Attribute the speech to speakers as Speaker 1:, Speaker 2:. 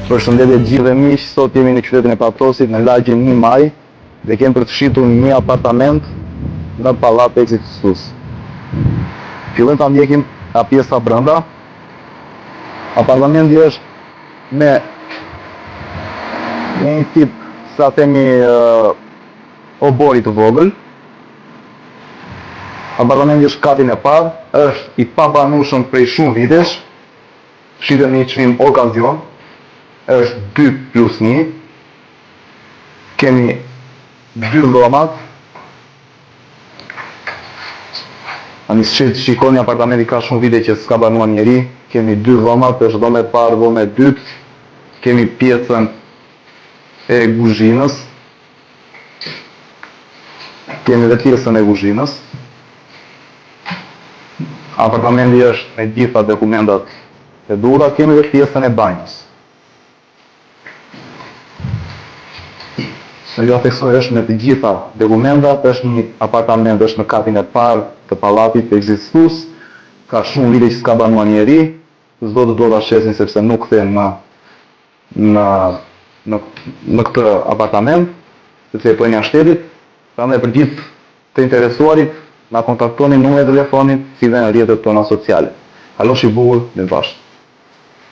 Speaker 1: Përshëndetje gjithë miq, sot jemi në qytetin e Patrosit në lagjen 1 Maj dhe kemi për të shitur një apartament në Pallati Ekzekutivës. Fillojmë ta ndjekim nga pjesa brenda. Apartamenti është me një tip, sa themi, obori të vogël. Apartamenti është katin e parë, është i pabanueshëm prej shumë vitesh. Shitet në një çmim okazion. Është 2+1. Kemi 2 dhomat. Ani shikoni, apartamenti ka shumë vite që s'ka banuar njeri. Kemi 2 dhomat, është dhoma e parë, dhoma e dytë. Kemi pjesën e kuzhinës. Kemi dhe pjesën e kuzhinës. Apartamenti është me gjitha dokumentat e duhura. Kemi dhe pjesën e banjës. Ju theksoj, është me të gjitha dokumentat, është një apartament, është në katin e parë të Pallatit Ekzekutivës, ka shumë vite që s'ka banuar njeri, s'do të ta shesin sepse nuk kthehen në këtë apartament, sepse e bëjnë jashtë shtetit. Prandaj për gjithë të interesuarit, na kontaktoni në numrin e telefonit, si dhe në rrjetet tona sociale. Kaloshi bukur, mirë bashkë.